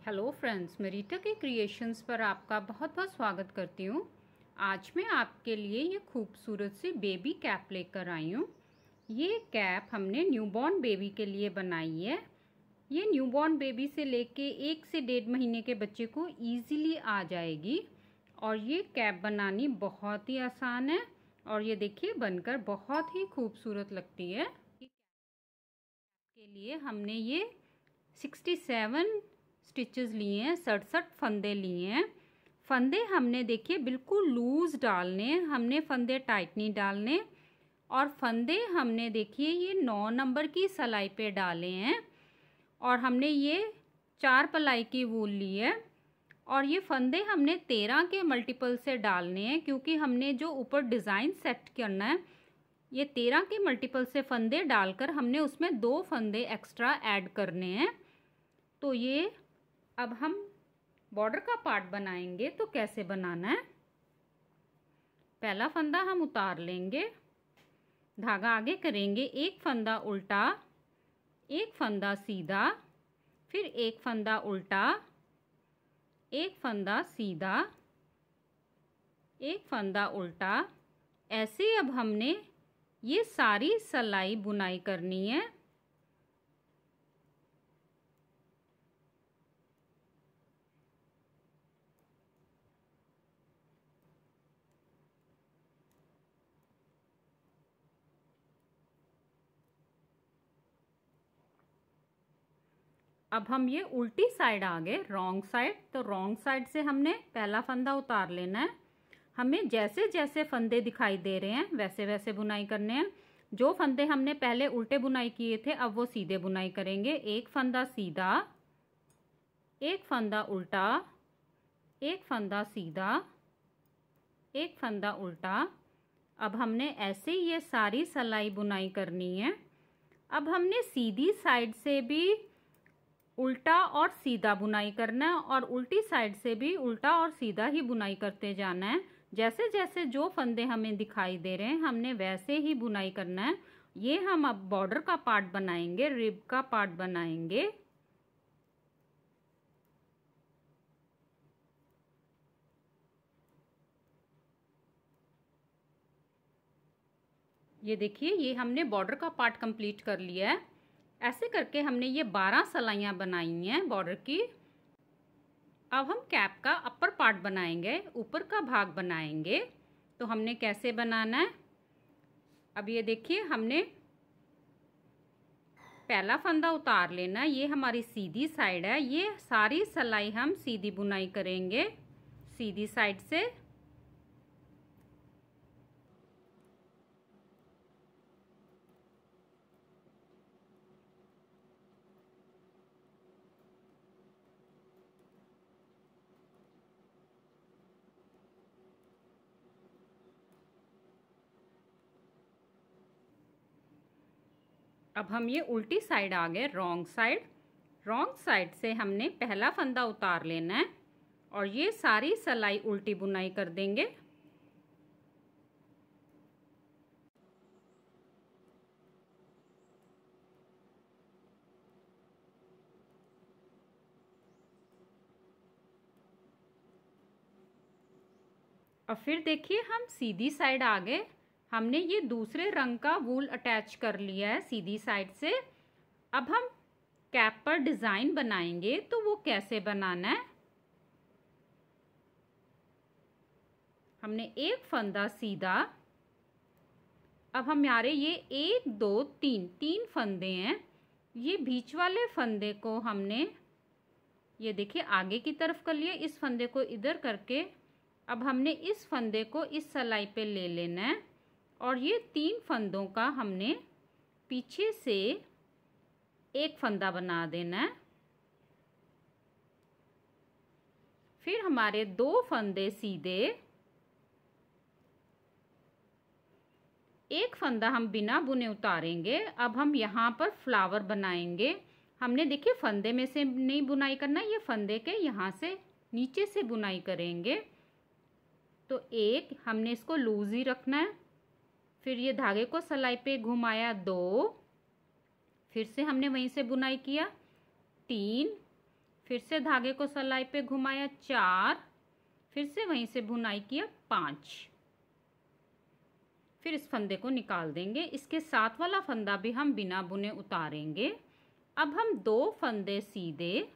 Hello friends, मैं रीटा के creations पर आपका बहुत बहुत स्वागत करती हूँ। आज मैं आपके लिए ये खूबसूरत सी बेबी कैप लेकर आई हूँ। ये कैप हमने न्यूबॉर्न बेबी के लिए बनाई है। ये न्यूबॉर्न बेबी से लेके 1 से 1.5 महीने के बच्चे को इजीली आ जाएगी और ये कैप बनानी बहुत ही आसान है और ये देखिए बनकर बहुत ही खूबसूरत लगती है। के लिए हमने ये 67 स्टिचेस लिए हैं, 67 फंदे लिए हैं। फंदे हमने देखिए बिल्कुल लूज डालने, हमने फंदे टाइट नहीं डालने। और फंदे हमने देखिए ये 9 नंबर की सिलाई पे डाले हैं और हमने ये 4 पलाई की वूल ली है। और ये फंदे हमने 13 के मल्टीपल से डालने हैं क्योंकि हमने जो ऊपर डिज़ाइन सेट करना है ये 13 के मल्टीपल से फंदे डालकर हमने उसमें 2 फंदे एक्स्ट्रा ऐड करने हैं। तो ये अब हम बॉर्डर का पार्ट बनाएंगे तो कैसे बनाना है। पहला फंदा हम उतार लेंगे, धागा आगे करेंगे, एक फंदा उल्टा, एक फंदा सीधा, फिर एक फंदा उल्टा, एक फंदा सीधा, एक फंदा उल्टा। ऐसे अब हमने ये सारी सिलाई बुनाई करनी है। अब हम ये उल्टी साइड आ गए, रॉन्ग साइड। तो रॉन्ग साइड से हमने पहला फंदा उतार लेना है। हमें जैसे जैसे फंदे दिखाई दे रहे हैं वैसे वैसे बुनाई करने हैं। जो फंदे हमने पहले उल्टे बुनाई किए थे अब वो सीधे बुनाई करेंगे। एक फंदा सीधा, एक फंदा उल्टा, एक फंदा सीधा, एक फंदा उल्टा। अब हमने ऐसे ये सारी सिलाई बुनाई करनी है। अब हमने सीधी साइड से भी उल्टा और सीधा बुनाई करना है और उल्टी साइड से भी उल्टा और सीधा ही बुनाई करते जाना है। जैसे जैसे जो फंदे हमें दिखाई दे रहे हैं हमने वैसे ही बुनाई करना है। ये हम अब बॉर्डर का पार्ट बनाएंगे, रिब का पार्ट बनाएंगे। ये देखिए ये हमने बॉर्डर का पार्ट कंप्लीट कर लिया है। ऐसे करके हमने ये 12 सिलाइयाँ बनाई हैं बॉर्डर की। अब हम कैप का अपर पार्ट बनाएंगे, ऊपर का भाग बनाएंगे। तो हमने कैसे बनाना है, अब ये देखिए हमने पहला फंदा उतार लेना। ये हमारी सीधी साइड है, ये सारी सिलाई हम सीधी बुनाई करेंगे सीधी साइड से। अब हम ये उल्टी साइड आ गए, रॉन्ग साइड। रॉन्ग साइड से हमने पहला फंदा उतार लेना है और ये सारी सिलाई उल्टी बुनाई कर देंगे। और फिर देखिए हम सीधी साइड आ गए। हमने ये दूसरे रंग का वूल अटैच कर लिया है सीधी साइड से। अब हम कैप पर डिज़ाइन बनाएंगे तो वो कैसे बनाना है। हमने एक फंदा सीधा, अब हमारे ये 1 2 3 फंदे हैं। ये बीच वाले फंदे को हमने ये देखिए आगे की तरफ कर लिया, इस फंदे को इधर करके अब हमने इस फंदे को इस सिलाई पे ले लेना है और ये 3 फंदों का हमने पीछे से एक फंदा बना देना है। फिर हमारे 2 फंदे सीधे, एक फंदा हम बिना बुने उतारेंगे। अब हम यहाँ पर फ्लावर बनाएंगे। हमने देखिए फंदे में से नहीं बुनाई करना, ये फंदे के यहाँ से नीचे से बुनाई करेंगे। तो एक हमने इसको लूज ही रखना है। फिर ये धागे को सिलाई पे घुमाया 2, फिर से हमने वहीं से बुनाई किया 3, फिर से धागे को सलाई पे घुमाया 4, फिर से वहीं से बुनाई किया 5। फिर इस फंदे को निकाल देंगे। इसके साथ वाला फंदा भी हम बिना बुने उतारेंगे। अब हम 2 फंदे सीधे,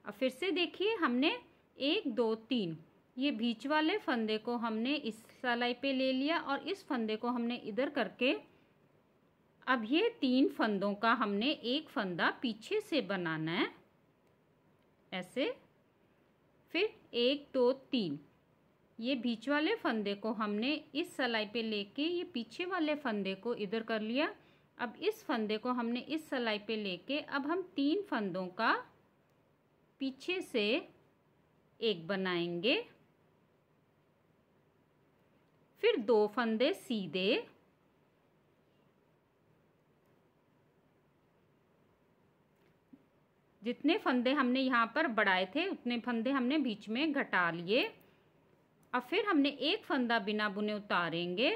अब फिर से देखिए हमने 1 2 3 ये बीच वाले फंदे को हमने इस सलाई पे ले लिया और इस फंदे को हमने इधर करके, अब ये 3 फंदों का हमने एक फंदा पीछे से बनाना है ऐसे। फिर 1 2 3 ये बीच वाले फंदे को हमने इस सलाई पे लेके ये पीछे वाले फंदे को इधर कर लिया। अब इस फंदे को हमने इस सलाई पे लेके अब हम 3 फंदों का पीछे से एक बनाएंगे। फिर 2 फंदे सीधे, जितने फंदे हमने यहाँ पर बढ़ाए थे उतने फंदे हमने बीच में घटा लिए। अब फिर हमने एक फंदा बिना बुने उतारेंगे।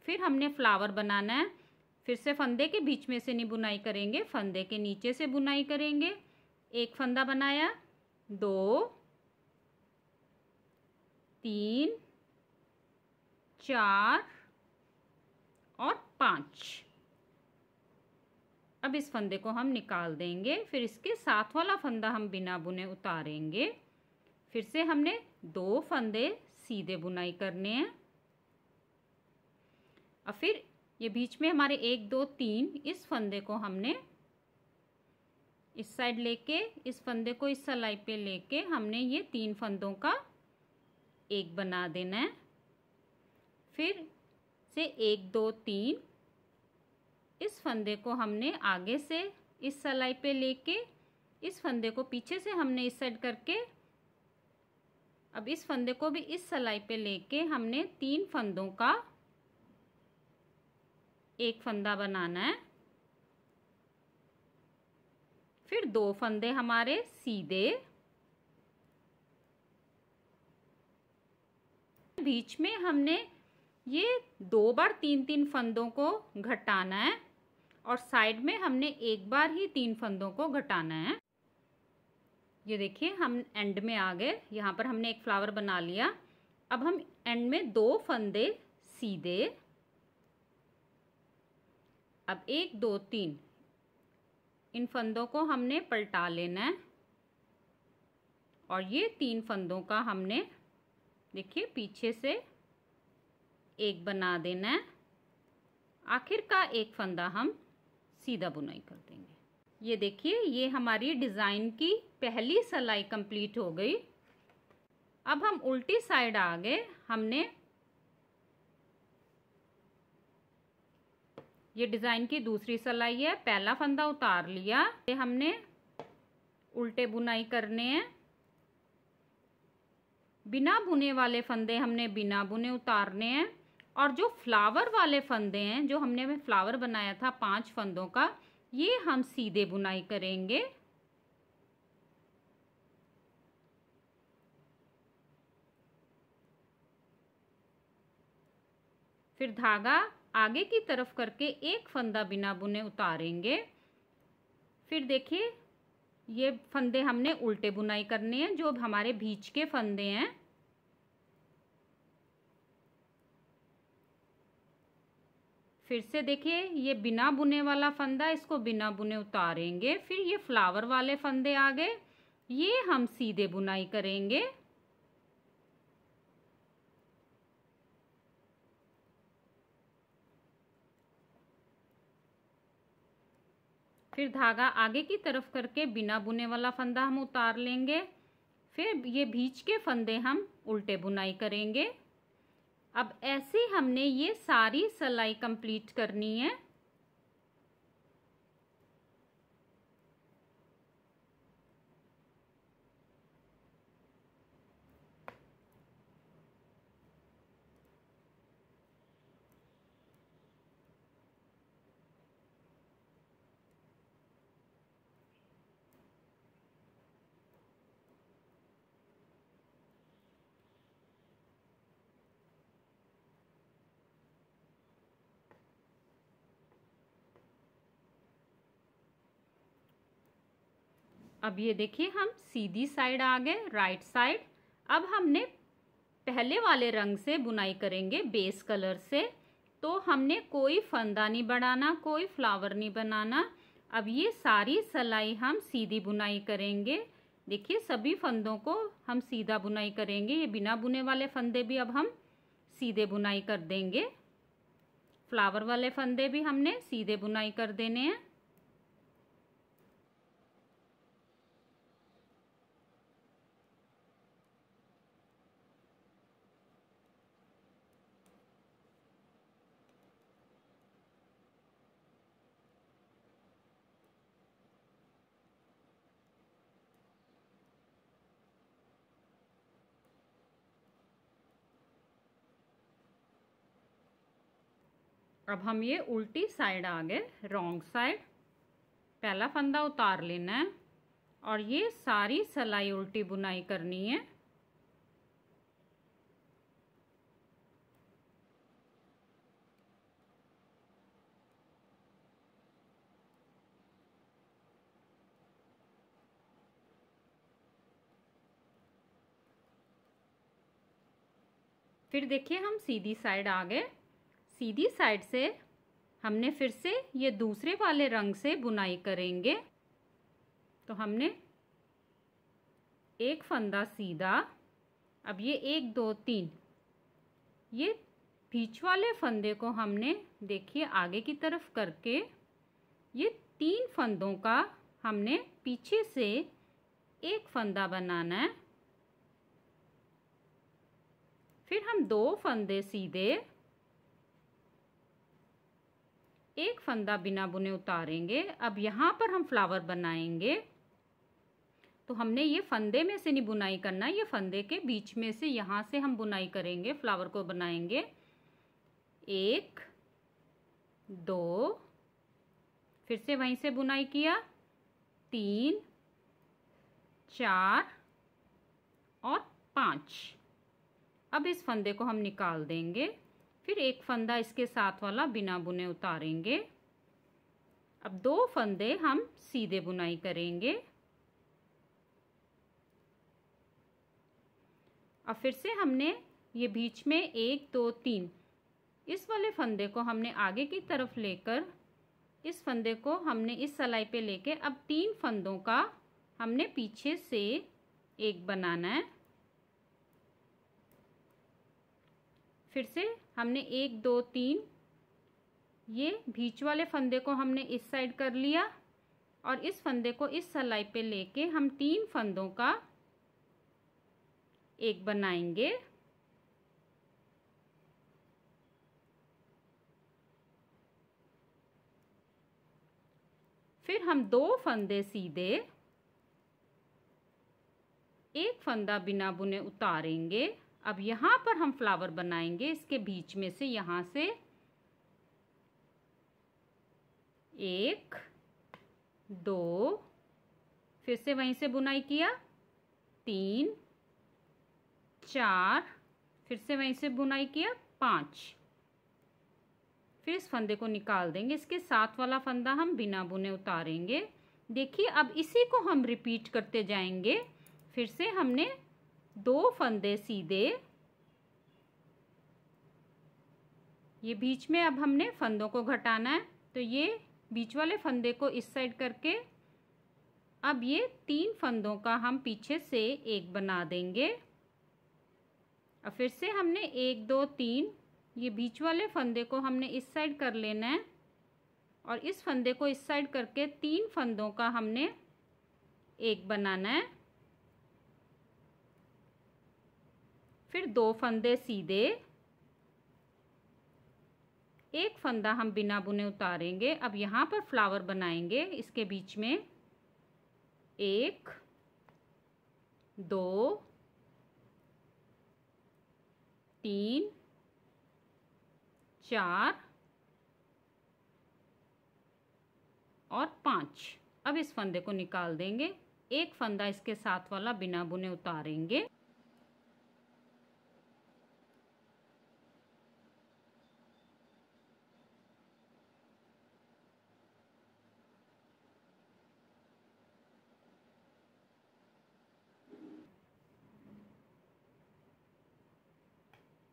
फिर हमने फ्लावर बनाना है। फिर से फंदे के बीच में से नहीं बुनाई करेंगे, फंदे के नीचे से बुनाई करेंगे। एक फंदा बनाया, 2 3 4 और 5। अब इस फंदे को हम निकाल देंगे। फिर इसके साथ वाला फंदा हम बिना बुने उतारेंगे। फिर से हमने 2 फंदे सीधे बुनाई करने हैं। और फिर ये बीच में हमारे 1 2 3 इस फंदे को हमने इस साइड लेके, इस फंदे को इस सलाई पे लेके हमने ये 3 फंदों का एक बना देना है। फिर से 1 2 3 इस फंदे को हमने आगे से इस सलाई पे लेके, इस फंदे को पीछे से हमने इस साइड करके, अब इस फंदे को भी इस सलाई पे लेके हमने 3 फंदों का एक फंदा बनाना है। फिर 2 फंदे हमारे सीधे, बीच में हमने ये 2 बार 3 3 फंदों को घटाना है और साइड में हमने एक बार ही 3 फंदों को घटाना है। ये देखिए हम एंड में आ गए। यहाँ पर हमने एक फ्लावर बना लिया। अब हम एंड में 2 फंदे सीधे, अब 1 2 3 इन फंदों को हमने पलटा लेना है और ये 3 फंदों का हमने देखिए पीछे से एक बना देना है। आखिर का एक फंदा हम सीधा बुनाई कर देंगे। ये देखिए ये हमारी डिज़ाइन की पहली सलाई कंप्लीट हो गई। अब हम उल्टी साइड आ गए। हमने ये डिज़ाइन की दूसरी सलाई है, पहला फंदा उतार लिया। ये हमने उल्टे बुनाई करने हैं। बिना बुने वाले फंदे हमने बिना बुने उतारने हैं और जो फ्लावर वाले फंदे हैं, जो हमने फ्लावर बनाया था 5 फंदों का, ये हम सीधे बुनाई करेंगे। फिर धागा आगे की तरफ करके एक फंदा बिना बुने उतारेंगे। फिर देखिए ये फंदे हमने उल्टे बुनाई करने हैं, जो हमारे बीच के फंदे हैं। फिर से देखिए ये बिना बुने वाला फंदा, इसको बिना बुने उतारेंगे। फिर ये फ्लावर वाले फंदे आ गए, ये हम सीधे बुनाई करेंगे। फिर धागा आगे की तरफ करके बिना बुने वाला फंदा हम उतार लेंगे। फिर ये बीच के फंदे हम उल्टे बुनाई करेंगे। अब ऐसे हमने ये सारी सलाई कंप्लीट करनी है। अब ये देखिए हम सीधी साइड आ गए, राइट साइड। अब हमने पहले वाले रंग से बुनाई करेंगे, बेस कलर से। तो हमने कोई फंदा नहीं बढ़ाना, कोई फ्लावर नहीं बनाना। अब ये सारी सिलाई हम सीधी बुनाई करेंगे। देखिए सभी फंदों को हम सीधा बुनाई करेंगे। ये बिना बुने वाले फंदे भी अब हम सीधे बुनाई कर देंगे। फ्लावर वाले फंदे भी हमने सीधे बुनाई कर देने हैं। अब हम ये उल्टी साइड आ गए, रॉन्ग साइड। पहला फंदा उतार लेना है और ये सारी सिलाई उल्टी बुनाई करनी है। फिर देखिए हम सीधी साइड आ गए। सीधी साइड से हमने फिर से ये दूसरे वाले रंग से बुनाई करेंगे। तो हमने एक फंदा सीधा, अब ये 1 2 3, ये बीच वाले फंदे को हमने देखिए आगे की तरफ करके ये 3 फंदों का हमने पीछे से एक फंदा बनाना है। फिर हम 2 फंदे सीधे, एक फंदा बिना बुने उतारेंगे। अब यहाँ पर हम फ्लावर बनाएंगे। तो हमने ये फंदे में से नहीं बुनाई करना, ये फंदे के बीच में से यहाँ से हम बुनाई करेंगे, फ्लावर को बनाएंगे। 1 2, फिर से वहीं से बुनाई किया, 3 4 और 5। अब इस फंदे को हम निकाल देंगे। फिर एक फंदा इसके साथ वाला बिना बुने उतारेंगे। अब 2 फंदे हम सीधे बुनाई करेंगे। अब फिर से हमने ये बीच में 1 2 3, इस वाले फंदे को हमने आगे की तरफ लेकर इस फंदे को हमने इस सिलाई पे लेके अब 3 फंदों का हमने पीछे से एक बनाना है। फिर से हमने 1 2 3, ये बीच वाले फंदे को हमने इस साइड कर लिया और इस फंदे को इस सिलाई पे लेके हम 3 फंदों का एक बनाएंगे। फिर हम 2 फंदे सीधे, एक फंदा बिना बुने उतारेंगे। अब यहाँ पर हम फ्लावर बनाएंगे, इसके बीच में से यहाँ से 1 2, फिर से वहीं से बुनाई किया, 3 4, फिर से वहीं से बुनाई किया, 5। फिर इस फंदे को निकाल देंगे, इसके साथ वाला फंदा हम बिना बुने उतारेंगे। देखिए अब इसी को हम रिपीट करते जाएंगे। फिर से हमने 2 फंदे सीधे, ये बीच में अब हमने फंदों को घटाना है। तो ये बीच वाले फंदे को इस साइड करके अब ये 3 फंदों का हम पीछे से एक बना देंगे। अब फिर से हमने 1 2 3, ये बीच वाले फंदे को हमने इस साइड कर लेना है और इस फंदे को इस साइड करके 3 फंदों का हमने एक बनाना है। फिर 2 फंदे सीधे, एक फंदा हम बिना बुने उतारेंगे। अब यहाँ पर फ्लावर बनाएंगे, इसके बीच में 1 2 3 4 और 5। अब इस फंदे को निकाल देंगे, एक फंदा इसके साथ वाला बिना बुने उतारेंगे।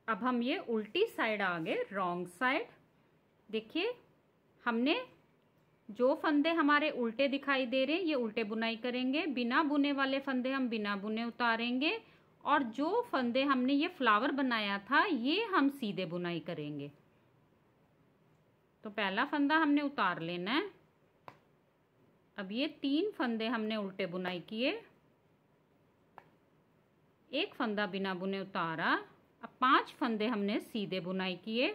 अब हम ये उल्टी साइड आ गए, रॉन्ग साइड। देखिए हमने जो फंदे हमारे उल्टे दिखाई दे रहे हैं ये उल्टे बुनाई करेंगे, बिना बुने वाले फंदे हम बिना बुने उतारेंगे, और जो फंदे हमने ये फ्लावर बनाया था ये हम सीधे बुनाई करेंगे। तो पहला फंदा हमने उतार लेना है। अब ये 3 फंदे हमने उल्टे बुनाई किए, एक फंदा बिना बुने उतारा। अब 5 फंदे हमने सीधे बुनाई किए।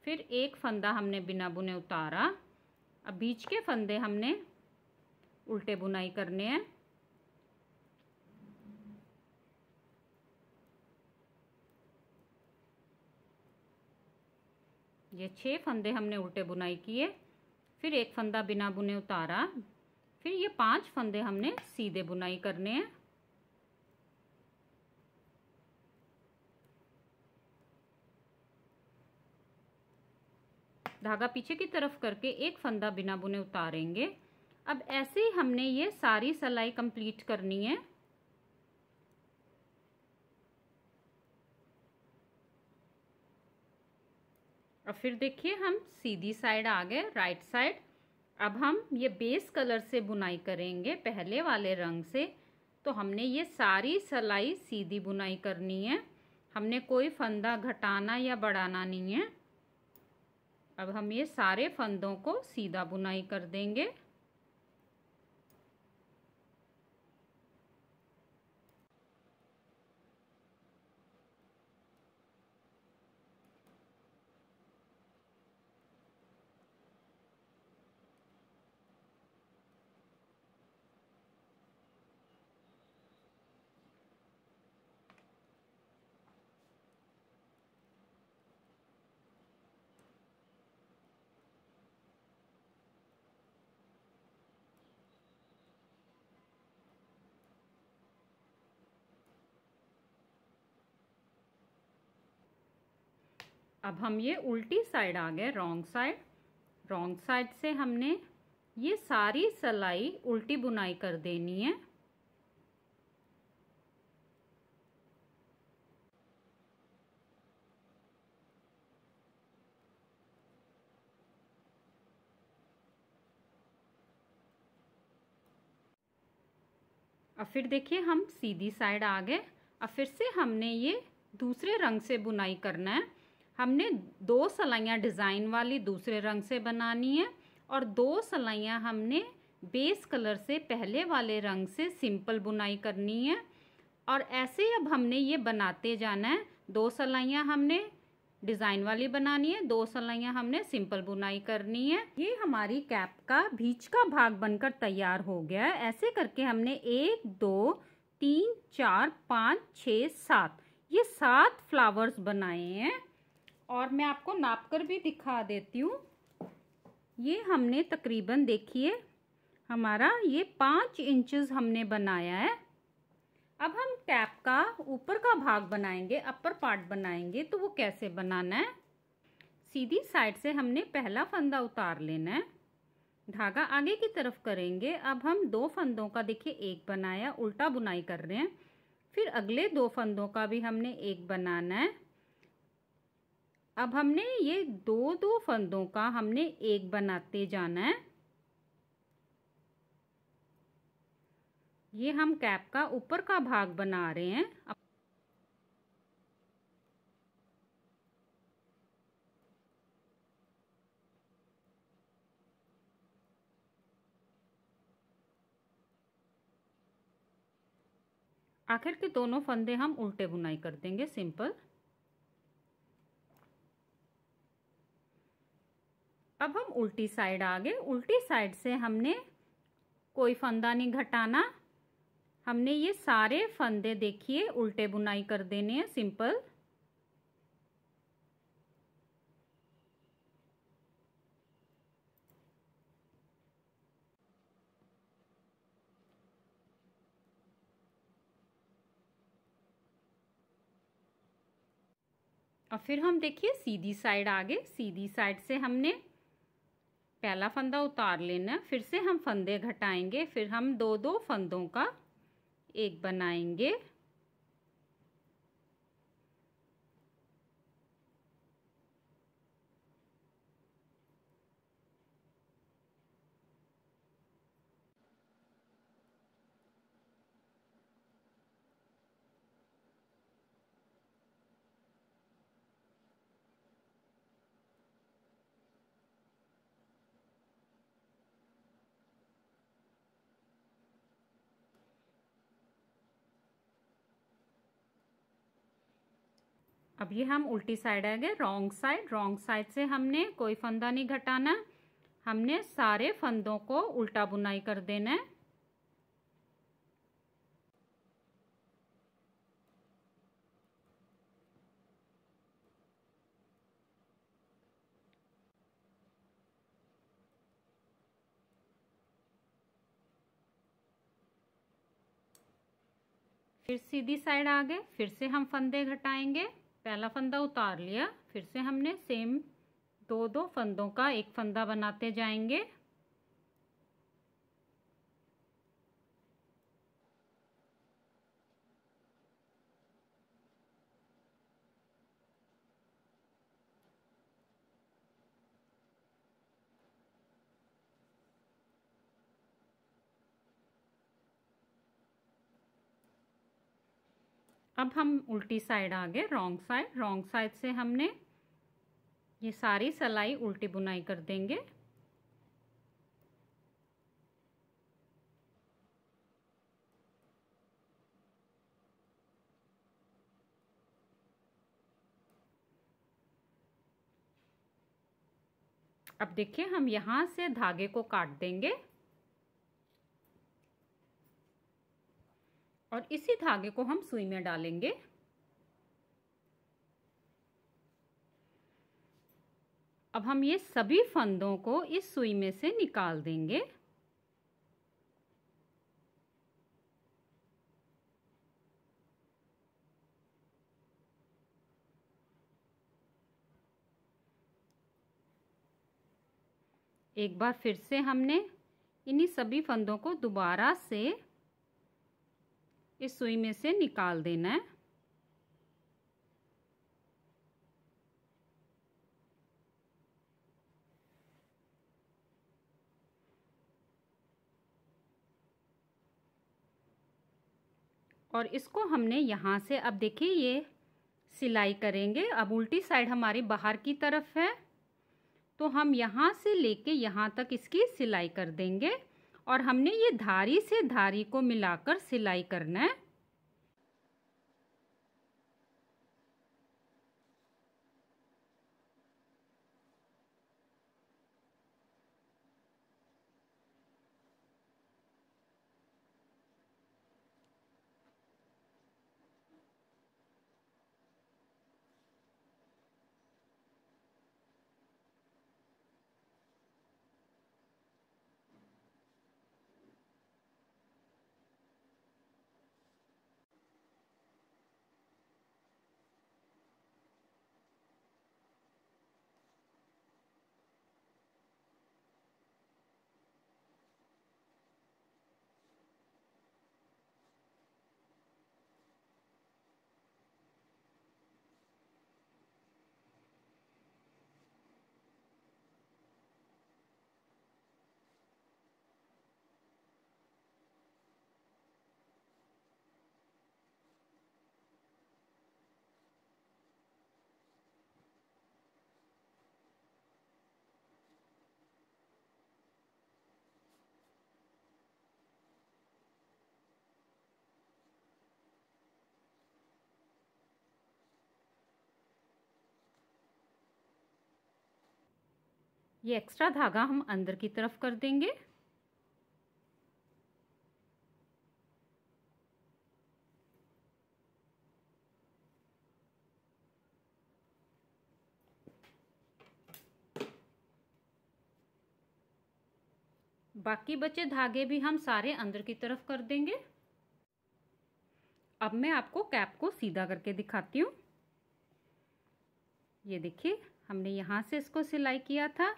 फिर एक फंदा हमने बिना बुने उतारा। अब बीच के फंदे हमने उल्टे बुनाई करने हैं। ये 6 फंदे हमने उल्टे बुनाई किए, फिर एक फंदा बिना बुने उतारा, फिर ये 5 फंदे हमने सीधे बुनाई करने हैं। धागा पीछे की तरफ करके एक फंदा बिना बुने उतारेंगे। अब ऐसे ही हमने ये सारी सिलाई कंप्लीट करनी है। और फिर देखिए हम सीधी साइड आ गए, राइट साइड। अब हम ये बेस कलर से बुनाई करेंगे पहले वाले रंग से। तो हमने ये सारी सिलाई सीधी बुनाई करनी है, हमने कोई फंदा घटाना या बढ़ाना नहीं है। अब हम ये सारे फंदों को सीधा बुनाई कर देंगे। अब हम ये उल्टी साइड आ गए, रॉन्ग साइड। रॉन्ग साइड से हमने ये सारी सिलाई उल्टी बुनाई कर देनी है। अब फिर देखिए हम सीधी साइड आ गए। अब फिर से हमने ये दूसरे रंग से बुनाई करना है। हमने 2 सिलाइयाँ डिज़ाइन वाली दूसरे रंग से बनानी है, और 2 सिलाइयाँ हमने बेस कलर से पहले वाले रंग से सिंपल बुनाई करनी है। और ऐसे अब हमने ये बनाते जाना है। 2 सिलाइयाँ हमने डिज़ाइन वाली बनानी है, 2 सिलाइयाँ हमने सिंपल बुनाई करनी है। ये हमारी कैप का बीच का भाग बनकर तैयार हो गया है। ऐसे करके हमने 1 2 3 4 5 6 7 ये 7 फ्लावर्स बनाए हैं। और मैं आपको नाप कर भी दिखा देती हूँ। ये हमने तकरीबन देखिए हमारा ये 5 इंचेस हमने बनाया है। अब हम कैप का ऊपर का भाग बनाएंगे, अपर पार्ट बनाएंगे। तो वो कैसे बनाना है? सीधी साइड से हमने पहला फंदा उतार लेना है, धागा आगे की तरफ करेंगे। अब हम 2 फंदों का देखिए एक बनाया, उल्टा बुनाई कर रहे हैं। फिर अगले 2 फंदों का भी हमने एक बनाना है। अब हमने ये 2 फंदों का हमने एक बनाते जाना है। ये हम कैप का ऊपर का भाग बना रहे हैं। आखिर के दोनों फंदे हम उल्टे बुनाई कर देंगे, सिंपल। अब हम उल्टी साइड आ गए। उल्टी साइड से हमने कोई फंदा नहीं घटाना, हमने ये सारे फंदे देखिए उल्टे बुनाई कर देने हैं, सिंपल। और फिर हम देखिए सीधी साइड आ गए। सीधी साइड से हमने पहला फंदा उतार लेना, फिर से हम फंदे घटाएंगे, फिर हम दो दो फंदों का एक बनाएंगे। अब ये हम उल्टी साइड आ गए, रॉन्ग साइड से हमने कोई फंदा नहीं घटाना, हमने सारे फंदों को उल्टा बुनाई कर देना है। फिर सीधी साइड आ गए, फिर से हम फंदे घटाएंगे, पहला फंदा उतार लिया, फिर से हमने सेम दो दो फंदों का एक फंदा बनाते जाएंगे। अब हम उल्टी साइड आ गए, रॉन्ग साइड से हमने ये सारी सिलाई उल्टी बुनाई कर देंगे। अब देखिए हम यहाँ से धागे को काट देंगे और इसी धागे को हम सुई में डालेंगे। अब हम ये सभी फंदों को इस सुई में से निकाल देंगे। एक बार फिर से हमने इन्हीं सभी फंदों को दोबारा से इस सुई में से निकाल देना है। और इसको हमने यहाँ से, अब देखिए ये सिलाई करेंगे। अब उल्टी साइड हमारी बाहर की तरफ है, तो हम यहाँ से लेके यहाँ तक इसकी सिलाई कर देंगे और हमने ये धारी से धारी को मिलाकर सिलाई करना है। ये एक्स्ट्रा धागा हम अंदर की तरफ कर देंगे। बाकी बचे धागे भी हम सारे अंदर की तरफ कर देंगे। अब मैं आपको कैप को सीधा करके दिखाती हूँ। ये देखिए हमने यहाँ से इसको सिलाई किया था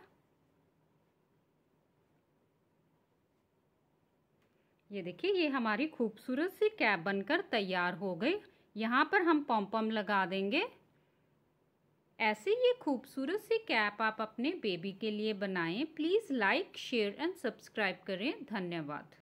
ये देखिए, ये हमारी खूबसूरत सी कैप बनकर तैयार हो गई। यहाँ पर हम पॉम पॉम लगा देंगे। ऐसे ये खूबसूरत सी कैप आप अपने बेबी के लिए बनाएं। Please like, share and subscribe करें। धन्यवाद।